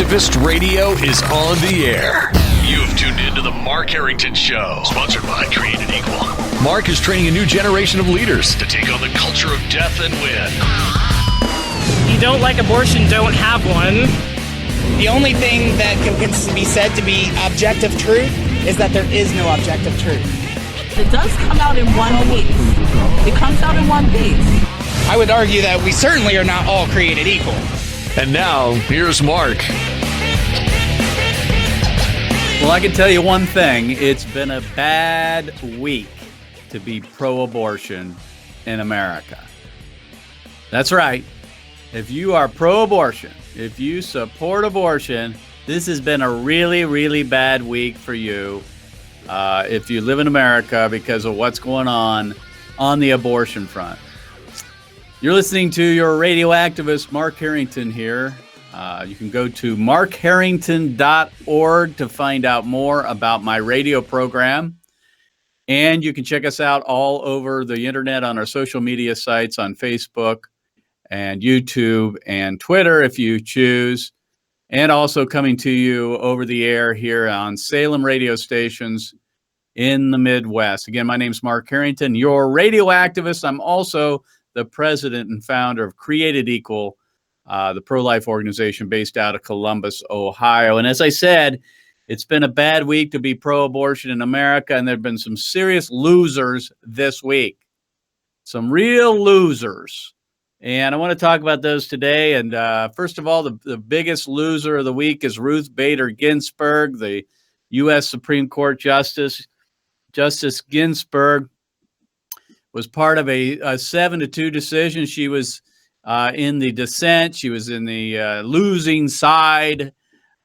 Activist Radio is on the air. You've tuned into the Mark Harrington Show, sponsored by Created Equal. Mark is training a new generation of leaders to take on the culture of death and win. You don't like abortion, don't have one. The only thing that can be said to be objective truth is that there is no objective truth. It does come out in one piece. It comes out in one piece. I would argue that we certainly are not all created equal. And now, here's Mark. Well, I can tell you one thing. It's been a bad week to be pro-abortion in America. That's right. If you are pro-abortion, if you support abortion, this has been a really, really bad week for you if you live in America because of what's going on the abortion front. You're listening to your radio activist, Mark Harrington here. You can go to markharrington.org to find out more about my radio program. And you can check us out all over the internet on our social media sites on Facebook and YouTube and Twitter if you choose. And also coming to you over the air here on Salem radio stations in the Midwest. Again, my name's Mark Harrington, your radio activist. I'm also the president and founder of Created Equal, the pro-life organization based out of Columbus, Ohio. And as I said, it's been a bad week to be pro-abortion in America, and there have been some serious losers this week. Some real losers. And I want to talk about those today. And first of all, the biggest loser of the week is Ruth Bader Ginsburg, the U.S. Supreme Court Justice. Justice Ginsburg was part of a 7-2 decision. She was in the dissent. She was in the losing side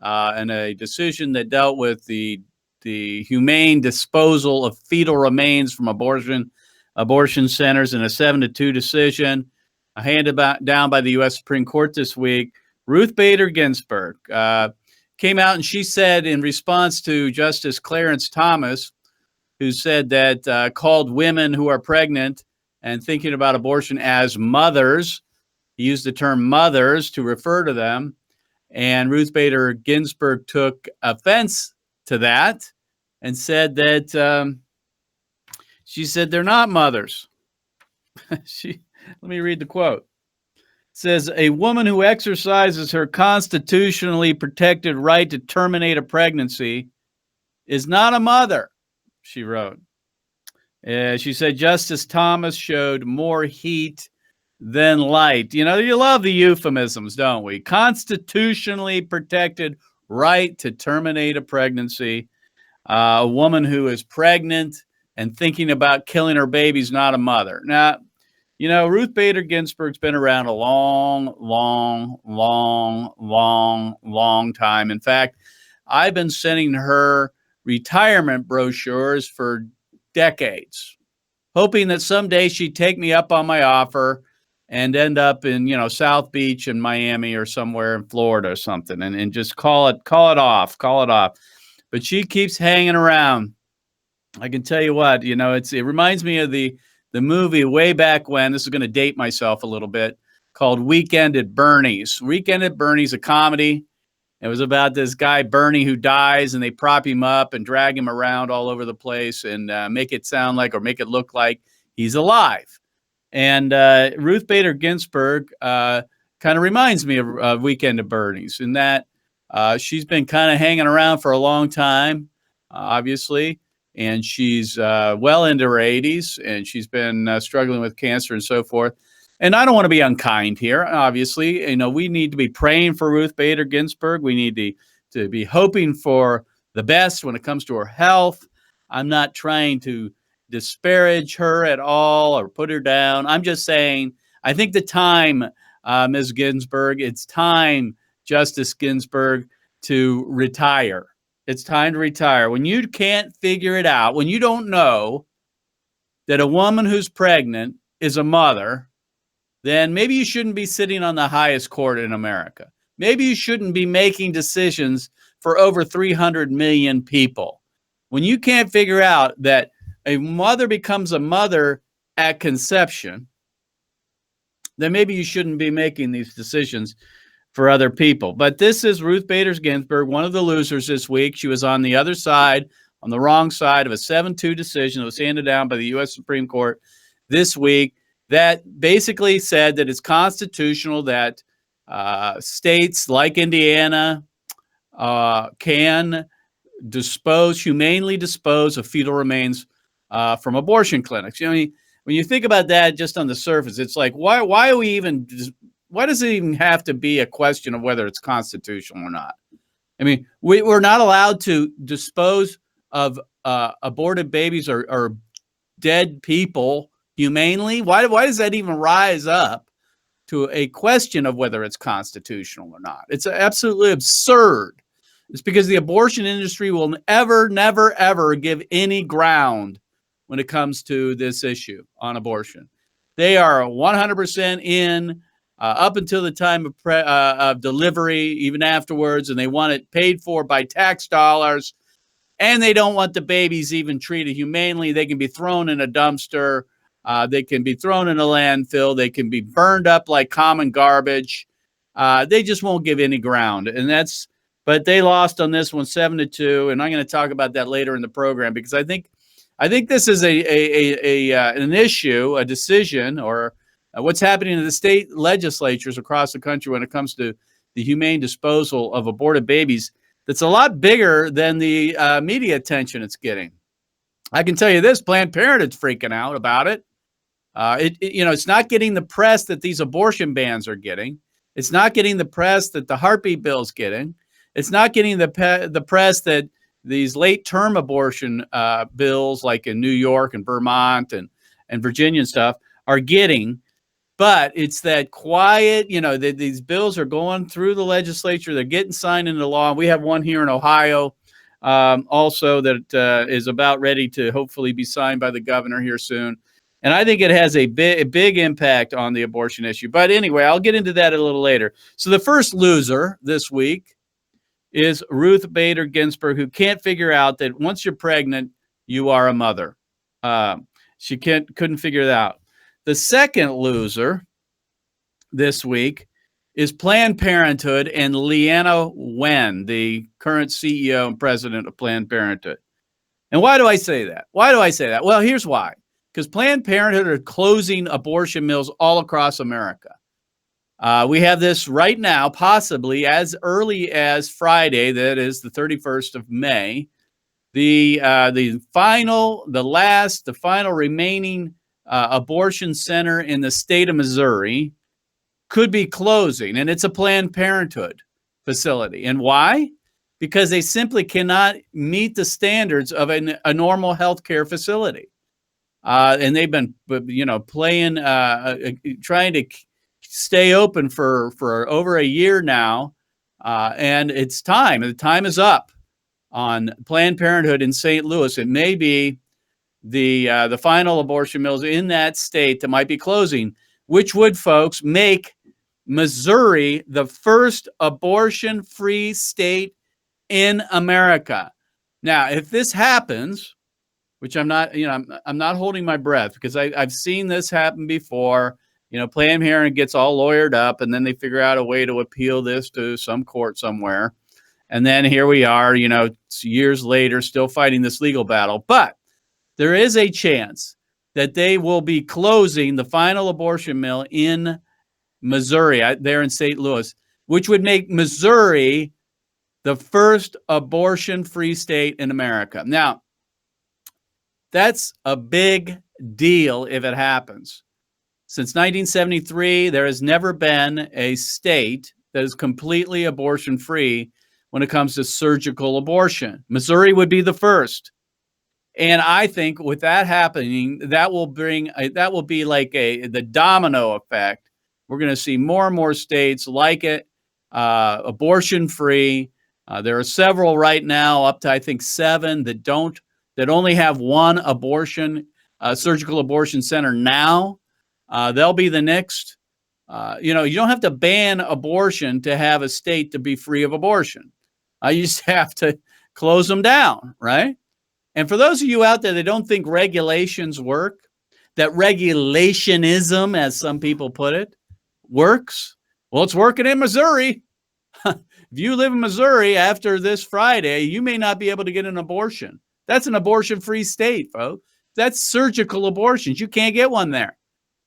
in a decision that dealt with the humane disposal of fetal remains from abortion centers in a 7-2 decision handed down by the U.S. Supreme Court this week. Ruth Bader Ginsburg came out and she said in response to Justice Clarence Thomas, who said that called women who are pregnant and thinking about abortion as mothers. He used the term mothers to refer to them. And Ruth Bader Ginsburg took offense to that and said that she said they're not mothers. Let me read the quote. It says, a woman who exercises her constitutionally protected right to terminate a pregnancy is not a mother, she wrote. She said Justice Thomas showed more heat than light. You know, you love the euphemisms, don't we? Constitutionally protected right to terminate a pregnancy. A woman who is pregnant and thinking about killing her baby is not a mother. Now, you know, Ruth Bader Ginsburg's been around a long time. In fact, I've been sending her retirement brochures for decades, hoping that someday she'd take me up on my offer and end up in, you know, South Beach in Miami or somewhere in Florida or something and just call it off. But she keeps hanging around. I can tell you what, you know, it reminds me of the movie way back when, this is going to date myself a little bit, called Weekend at Bernie's. Weekend at Bernie's, a comedy. It was about this guy, Bernie, who dies, and they prop him up and drag him around all over the place and make it sound like or make it look like he's alive. And Ruth Bader Ginsburg kind of reminds me of Weekend at Bernie's in that she's been kind of hanging around for a long time, obviously, and she's well into her 80s, and she's been struggling with cancer and so forth. And I don't want to be unkind here. Obviously, you know, we need to be praying for Ruth Bader Ginsburg. We need to be hoping for the best when it comes to her health. I'm not trying to disparage her at all or put her down. I'm just saying, I think the time, Ms. Ginsburg, it's time, Justice Ginsburg, to retire. It's time to retire. When you can't figure it out, when you don't know that a woman who's pregnant is a mother, then maybe you shouldn't be sitting on the highest court in America. Maybe you shouldn't be making decisions for over 300 million people. When you can't figure out that a mother becomes a mother at conception, then maybe you shouldn't be making these decisions for other people. But this is Ruth Bader Ginsburg, one of the losers this week. She was on the other side, on the wrong side of a 7-2 decision that was handed down by the U.S. Supreme Court this week that basically said that it's constitutional that states like Indiana can humanely dispose of fetal remains from abortion clinics. You know, I mean, when you think about that just on the surface, it's like, why does it even have to be a question of whether it's constitutional or not? I mean, we're not allowed to dispose of aborted babies or dead people humanely. Why does that even rise up to a question of whether it's constitutional or not? It's absolutely absurd. It's because the abortion industry will never, ever give any ground when it comes to this issue on abortion. They are 100% in up until the time of delivery, even afterwards, and they want it paid for by tax dollars, and they don't want the babies even treated humanely. They can be thrown in a dumpster. They can be thrown in a landfill. They can be burned up like common garbage. They just won't give any ground. But they lost on this one 7-2. And I'm going to talk about that later in the program, because I think this is an issue, a decision, or what's happening in the state legislatures across the country when it comes to the humane disposal of aborted babies. That's a lot bigger than the media attention it's getting. I can tell you this: Planned Parenthood's freaking out about it. It's not getting the press that these abortion bans are getting. It's not getting the press that the heartbeat bill's getting. It's not getting the press that these late-term abortion bills, like in New York and Vermont and Virginia and stuff, are getting. But it's that quiet, these bills are going through the legislature. They're getting signed into law. We have one here in Ohio also that is about ready to hopefully be signed by the governor here soon. And I think it has a big impact on the abortion issue. But anyway, I'll get into that a little later. So the first loser this week is Ruth Bader Ginsburg, who can't figure out that once you're pregnant, you are a mother. She couldn't figure it out. The second loser this week is Planned Parenthood and Leana Wen, the current CEO and president of Planned Parenthood. And why do I say that? Well, here's why. Because Planned Parenthood are closing abortion mills all across America. We have this right now, possibly as early as Friday, that is the 31st of May. The final remaining abortion center in the state of Missouri could be closing, and it's a Planned Parenthood facility. And why? Because they simply cannot meet the standards of a normal healthcare facility. And they've been, trying to stay open for over a year now. And it's time. The time is up on Planned Parenthood in St. Louis. It may be the final abortion mills in that state that might be closing, which would, folks, make Missouri the first abortion-free state in America. Now, if this happens, which I'm not holding my breath, because I've seen this happen before. Planned Parenthood gets all lawyered up, and then they figure out a way to appeal this to some court somewhere. And then here we are, years later, still fighting this legal battle. But there is a chance that they will be closing the final abortion mill in Missouri, there in St. Louis, which would make Missouri the first abortion-free state in America. Now, that's a big deal if it happens. Since 1973, there has never been a state that is completely abortion-free when it comes to surgical abortion. Missouri would be the first. And I think with that happening, that will be like the domino effect. We're going to see more and more states like it, abortion-free. There are several right now, up to I think 7 that only have one surgical abortion center now. They'll be the next. You don't have to ban abortion to have a state to be free of abortion. You just have to close them down, right? And for those of you out there that don't think regulations work, that regulationism, as some people put it, works, well, it's working in Missouri. if you live in Missouri after this Friday, you may not be able to get an abortion. That's an abortion-free state, folks. That's surgical abortions. You can't get one there.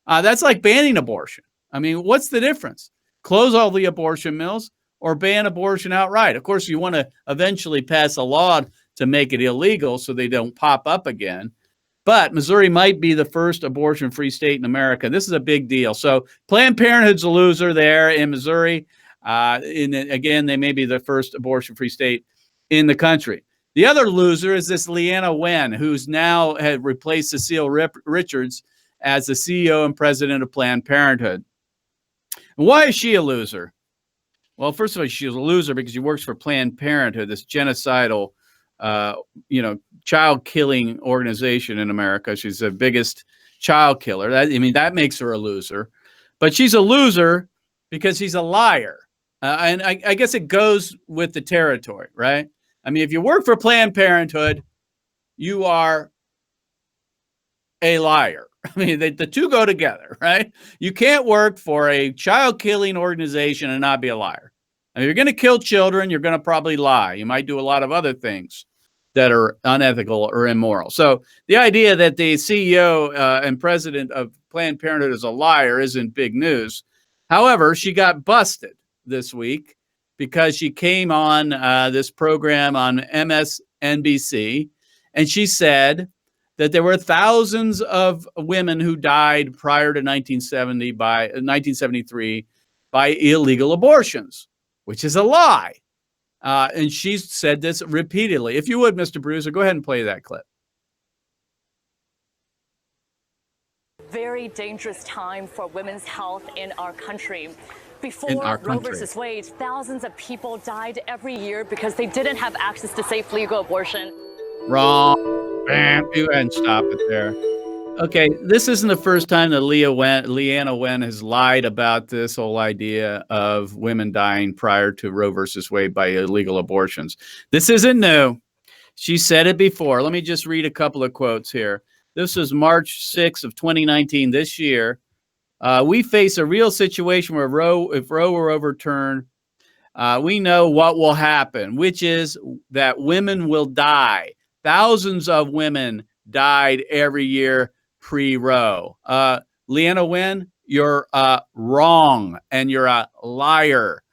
That's like banning abortion. I mean, what's the difference? Close all the abortion mills or ban abortion outright. Of course, you want to eventually pass a law to make it illegal so they don't pop up again. But Missouri might be the first abortion-free state in America. This is a big deal. So Planned Parenthood's a loser there in Missouri. Again, they may be the first abortion-free state in the country. The other loser is this Leana Wen, who's now had replaced Cecile Richards as the CEO and president of Planned Parenthood. And why is she a loser? Well, first of all, she's a loser because she works for Planned Parenthood, this genocidal, child killing organization in America. She's the biggest child killer. That makes her a loser. But she's a loser because she's a liar. And I guess it goes with the territory, right? I mean, if you work for Planned Parenthood, you are a liar. I mean, the two go together, right? You can't work for a child-killing organization and not be a liar. I mean, if you're going to kill children, you're going to probably lie. You might do a lot of other things that are unethical or immoral. So the idea that the CEO and president of Planned Parenthood is a liar isn't big news. However, she got busted this week because she came on this program on MSNBC, and she said that there were thousands of women who died prior to 1973 by illegal abortions, which is a lie. And she's said this repeatedly. If you would, Mr. Bruiser, go ahead and play that clip. Very dangerous time for women's health in our country. Before Roe versus Wade, thousands of people died every year because they didn't have access to safe legal abortion. Wrong. Bam. Go ahead and stop it there. Okay, this isn't the first time that Leana Wen has lied about this whole idea of women dying prior to Roe versus Wade by illegal abortions. This isn't new. She said it before. Let me just read a couple of quotes here. This is March 6th of 2019, this year. We face a real situation where if Roe were overturned, we know what will happen, which is that women will die. Thousands of women died every year pre-Roe. Leana Wen, you're wrong, and you're a liar.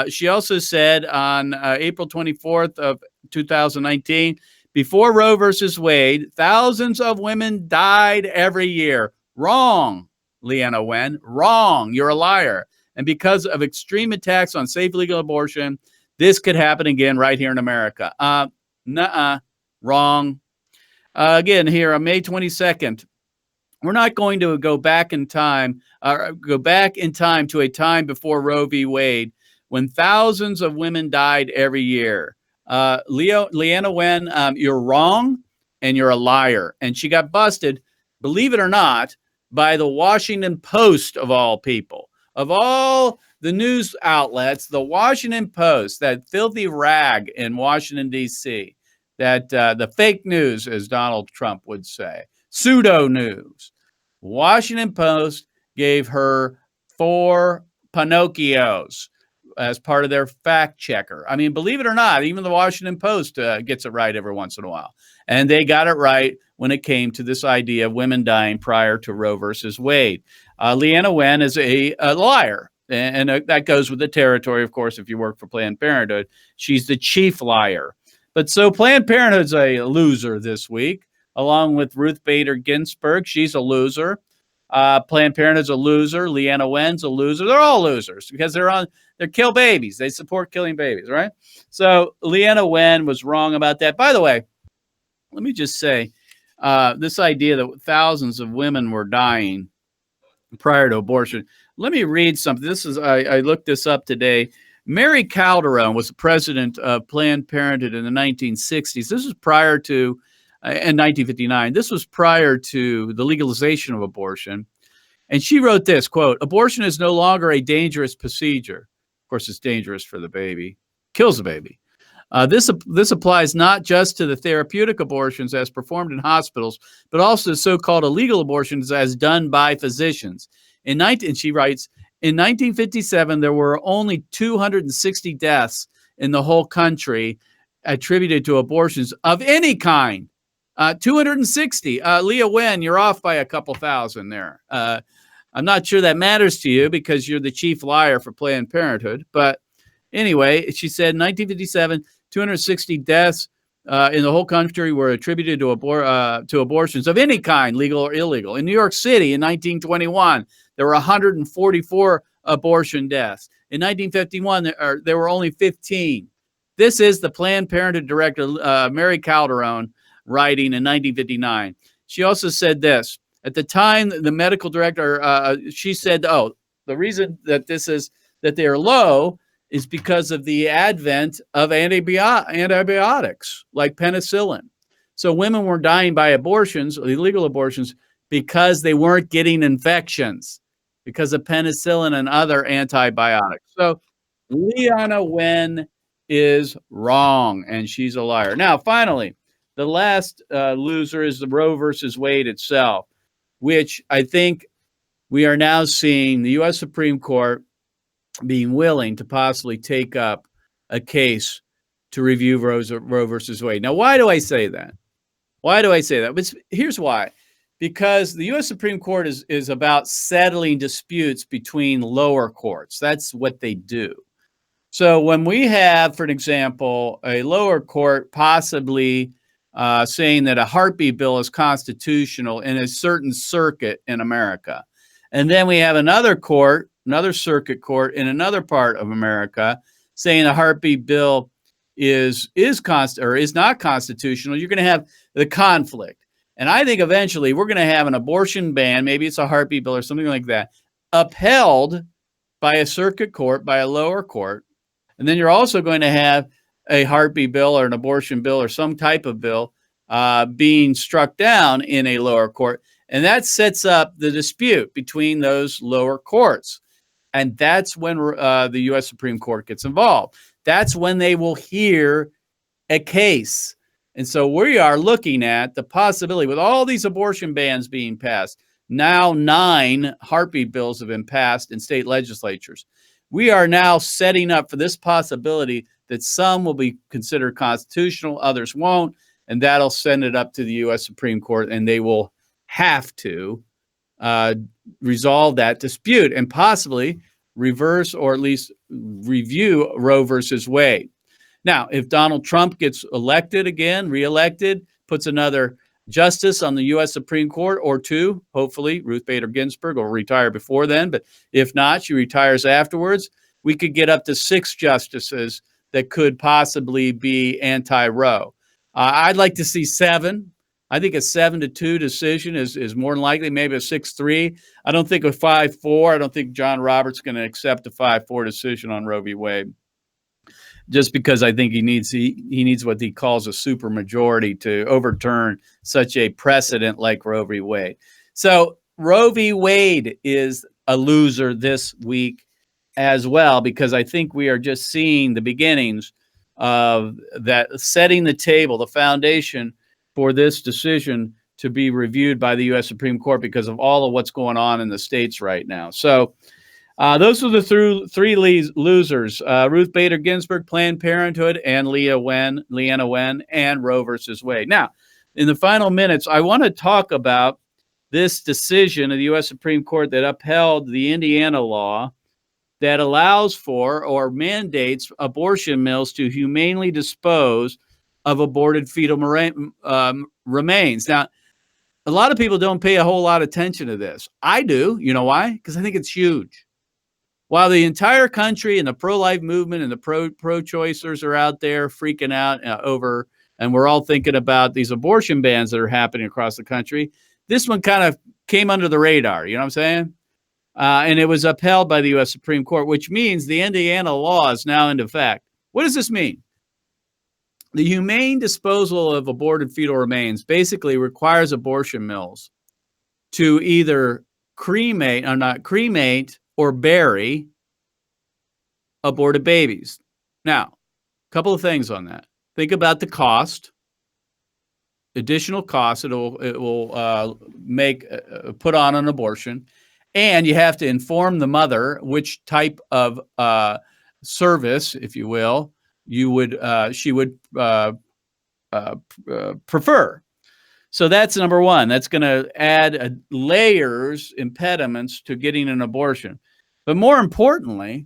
She also said on April 24th of 2019, before Roe versus Wade, thousands of women died every year. Wrong, Leana Wen, wrong. You're a liar. And because of extreme attacks on safe legal abortion, this could happen again right here in America. Nuh-uh, wrong. Again, here on May 22nd, we're not going to go back in time to a time before Roe v. Wade when thousands of women died every year. Leana Wen, you're wrong and you're a liar. And she got busted, believe it or not, by the Washington Post of all people. Of all the news outlets, the Washington Post, that filthy rag in Washington, D.C., that the fake news, as Donald Trump would say, pseudo news. Washington Post gave her 4 Pinocchios as part of their fact checker. I mean, believe it or not, even the Washington Post gets it right every once in a while. And they got it right when it came to this idea of women dying prior to Roe versus Wade. Leana Wen is a liar. And that goes with the territory, of course, if you work for Planned Parenthood. She's the chief liar. But so Planned Parenthood's a loser this week, along with Ruth Bader Ginsburg. She's a loser. Planned Parenthood's a loser. Leana Wen's a loser. They're all losers because they kill babies. They support killing babies, right? So Leana Wen was wrong about that. By the way, let me just say, this idea that thousands of women were dying prior to abortion. Let me read something. I looked this up today. Mary Calderon was the president of Planned Parenthood in the 1960s. This was prior to, in 1959, this was prior to the legalization of abortion. And she wrote this, quote, "Abortion is no longer a dangerous procedure." Of course, it's dangerous for the baby, kills the baby. This applies not just to the therapeutic abortions as performed in hospitals, but also the so-called illegal abortions as done by physicians. And she writes, in 1957, there were only 260 deaths in the whole country attributed to abortions of any kind. 260. Leana Wen, you're off by a couple thousand there. I'm not sure that matters to you because you're the chief liar for Planned Parenthood. But anyway, she said in 1957, 260 deaths in the whole country were attributed to abortions of any kind, legal or illegal. In New York City in 1921, there were 144 abortion deaths. In 1951, there were only 15. This is the Planned Parenthood director, Mary Calderon, writing in 1959. She also said this. At the time, the medical director, she said, the reason that they are low is because of the advent of antibiotics like penicillin. So women were dying by abortions, illegal abortions, because they weren't getting infections because of penicillin and other antibiotics. So Leana Wen is wrong, and she's a liar. Now, finally, the last loser is the Roe versus Wade itself, which I think we are now seeing the U.S. Supreme Court being willing to possibly take up a case to review Roe versus Wade. Now, why do I say that? Why do I say that? But here's why. Because the U.S. Supreme Court is about settling disputes between lower courts. That's what they do. So when we have, for example, a lower court possibly saying that a heartbeat bill is constitutional in a certain circuit in America, and then we have another court, another circuit court in another part of America saying a heartbeat bill is not constitutional, you're going to have the conflict. And I think eventually we're going to have an abortion ban, maybe it's a heartbeat bill or something like that, upheld by a circuit court, by a lower court. And then you're also going to have a heartbeat bill or an abortion bill or some type of bill being struck down in a lower court. And that sets up the dispute between those lower courts. And that's when the U.S. Supreme Court gets involved. That's when they will hear a case. And so we are looking at the possibility with all these abortion bans being passed. Now 9 heartbeat bills have been passed in state legislatures. We are now setting up for this possibility that some will be considered constitutional, others won't, and that'll send it up to the U.S. Supreme Court, and they will have to resolve that dispute and possibly reverse or at least review Roe versus Wade. Now, if Donald Trump gets elected again, reelected, puts another justice on the U.S. Supreme Court or 2, hopefully Ruth Bader Ginsburg will retire before then, but if not, she retires afterwards, we could get up to 6 justices that could possibly be anti-Roe. I'd like to see 7. I think a 7-2 decision is more than likely, maybe a 6-3. I don't think a 5-4. I don't think John Roberts is going to accept a 5-4 decision on Roe v. Wade, just because I think he needs what he calls a supermajority to overturn such a precedent like Roe v. Wade. So Roe v. Wade is a loser this week as well, because I think we are just seeing the beginnings of that, setting the table, the foundation for this decision to be reviewed by the U.S. Supreme Court because of all of what's going on in the states right now. So those are the 3 losers, Ruth Bader Ginsburg, Planned Parenthood, and Leana Wen, and Roe versus Wade. Now, in the final minutes, I want to talk about this decision of the U.S. Supreme Court that upheld the Indiana law that allows for or mandates abortion mills to humanely dispose of aborted fetal remains. Now, a lot of people don't pay a whole lot of attention to this. I do. You know why? Because I think it's huge. While the entire country and the pro-life movement and the pro-choicers are out there freaking out over, and we're all thinking about these abortion bans that are happening across the country, this one kind of came under the radar. You know what I'm saying? And it was upheld by the U.S. Supreme Court, which means the Indiana law is now into effect. What does this mean? The humane disposal of aborted fetal remains basically requires abortion mills to either cremate or bury aborted babies. Now, a couple of things on that. Think about the cost, additional cost it will make put on an abortion, And you have to inform the mother which type of service, if you will, she would prefer. So that's number one. That's going to add layers, impediments to getting an abortion. But more importantly,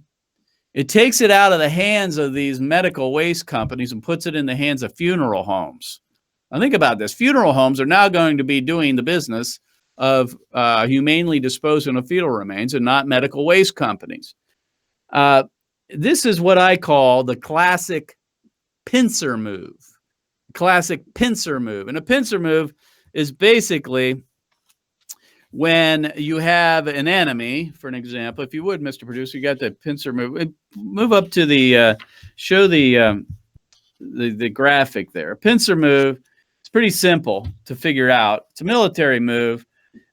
it takes it out of the hands of these medical waste companies and puts it in the hands of funeral homes. Now think about this. Funeral homes are now going to be doing the business of humanely disposing of fetal remains and not medical waste companies. This is what I call the classic pincer move. Classic pincer move. And a pincer move is basically when you have an enemy, for an example. If you would, Mr. Producer, you got the pincer move. Move up to the show the graphic there. A pincer move. It's pretty simple to figure out. It's a military move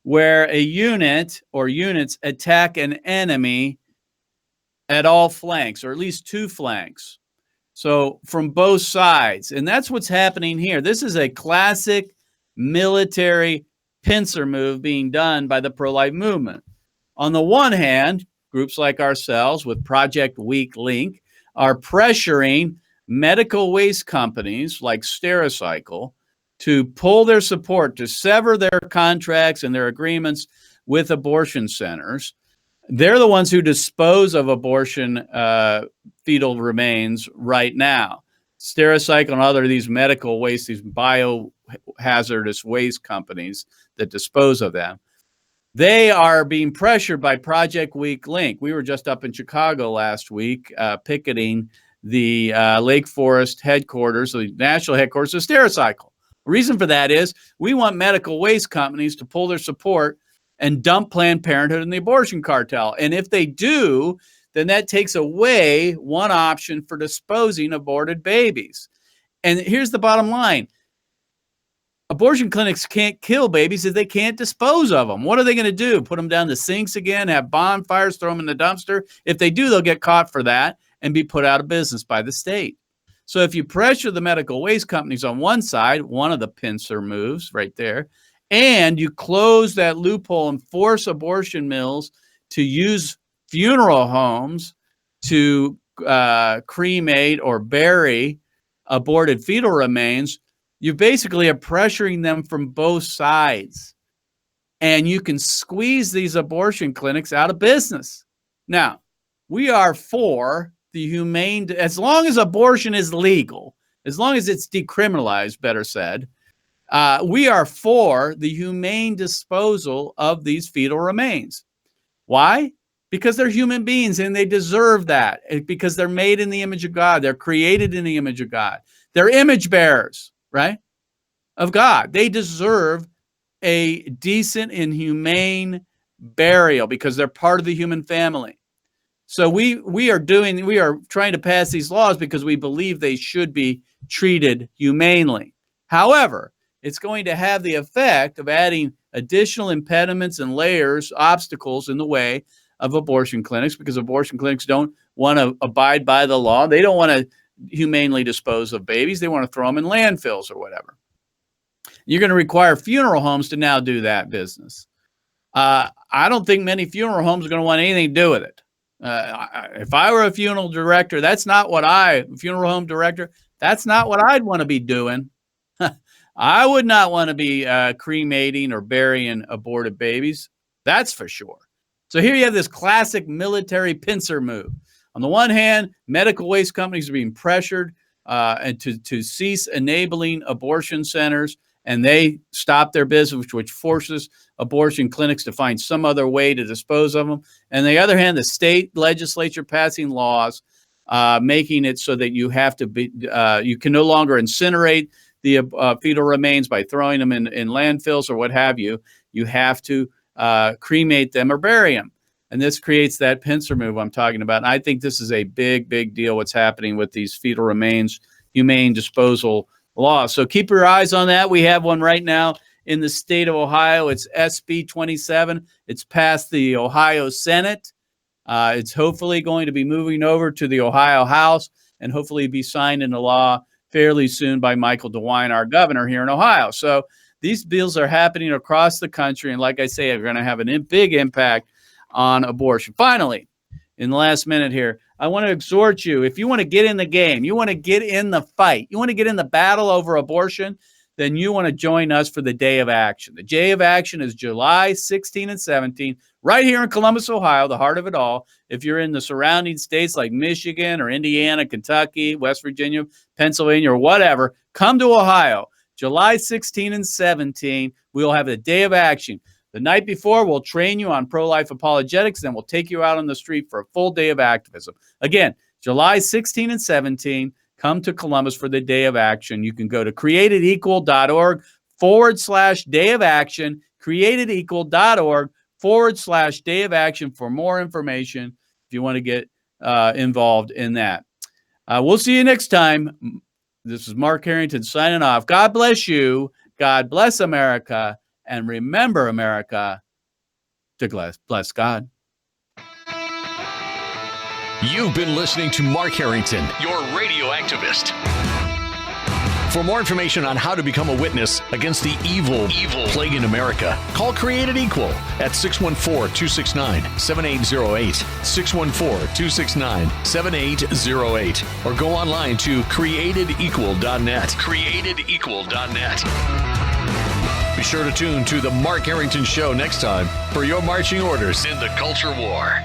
where a unit or units attack an enemy at all flanks, or at least two flanks. So from both sides. And that's what's happening here. This is a classic military pincer move being done by the pro-life movement. On the one hand, groups like ourselves with Project Weak Link are pressuring medical waste companies like Stericycle to pull their support, to sever their contracts and their agreements with abortion centers. They're the ones who dispose of abortion fetal remains right now. Stericycle and other these medical waste, these biohazardous waste companies that dispose of them, they are being pressured by Project Weak Link. We were just up in Chicago last week picketing the Lake Forest headquarters, the national headquarters of Stericycle. The reason for that is we want medical waste companies to pull their support and dump Planned Parenthood and the abortion cartel. And if they do, then that takes away one option for disposing aborted babies. And here's the bottom line. Abortion clinics can't kill babies if they can't dispose of them. What are they going to do? Put them down the sinks again, have bonfires, throw them in the dumpster? If they do, they'll get caught for that and be put out of business by the state. So if you pressure the medical waste companies on one side, one of the pincer moves right there, and you close that loophole and force abortion mills to use funeral homes to cremate or bury aborted fetal remains, you basically are pressuring them from both sides. And you can squeeze these abortion clinics out of business. Now, we are for the humane, as long as abortion is legal, as long as it's decriminalized, better said, we are for the humane disposal of these fetal remains. Why? Because they're human beings and they deserve that. Because they're made in the image of God. They're created in the image of God. They're image bearers, right? Of God. They deserve a decent and humane burial because they're part of the human family. So we are trying to pass these laws because we believe they should be treated humanely. However, it's going to have the effect of adding additional impediments and layers, obstacles in the way of abortion clinics, because abortion clinics don't want to abide by the law. They don't want to humanely dispose of babies. They want to throw them in landfills or whatever. You're going to require funeral homes to now do that business. I don't think many funeral homes are going to want anything to do with it. If I were a funeral director, that's not what funeral home director, that's not what I'd want to be doing. I would not want to be cremating or burying aborted babies. That's for sure. So here you have this classic military pincer move. On the one hand, medical waste companies are being pressured and to cease enabling abortion centers, and they stop their business, which forces abortion clinics to find some other way to dispose of them. And on the other hand, the state legislature passing laws making it so that you have to be, you can no longer incinerate the fetal remains by throwing them in landfills or what have you. You have to cremate them or bury them. And this creates that pincer move I'm talking about. And I think this is a big, big deal, what's happening with these fetal remains, humane disposal laws. So keep your eyes on that. We have one right now in the state of Ohio. It's SB 27. It's passed the Ohio Senate. It's hopefully going to be moving over to the Ohio House and hopefully be signed into law fairly soon by Michael DeWine, our governor here in Ohio. So these bills are happening across the country. And like I say, they're going to have a big impact on abortion. Finally, in the last minute here, I want to exhort you, if you want to get in the game, you want to get in the fight, you want to get in the battle over abortion, then you want to join us for the Day of Action. The Day of Action is July 16 and 17, right here in Columbus, Ohio, the heart of it all. If you're in the surrounding states like Michigan or Indiana, Kentucky, West Virginia, Pennsylvania, or whatever, come to Ohio. July 16 and 17, we'll have the Day of Action. The night before, we'll train you on pro-life apologetics, then we'll take you out on the street for a full day of activism. Again, July 16 and 17, come to Columbus for the Day of Action. You can go to createdequal.org/Day of Action, createdequal.org/Day of Action for more information if you want to get involved in that. We'll see you next time. This is Mark Harrington signing off. God bless you. God bless America. And remember, America, to bless God. You've been listening to Mark Harrington, your radio activist. For more information on how to become a witness against the evil plague in America, call Created Equal at 614-269-7808, 614-269-7808, or go online to createdequal.net, createdequal.net. Be sure to tune to The Mark Harrington Show next time for your marching orders in the culture war.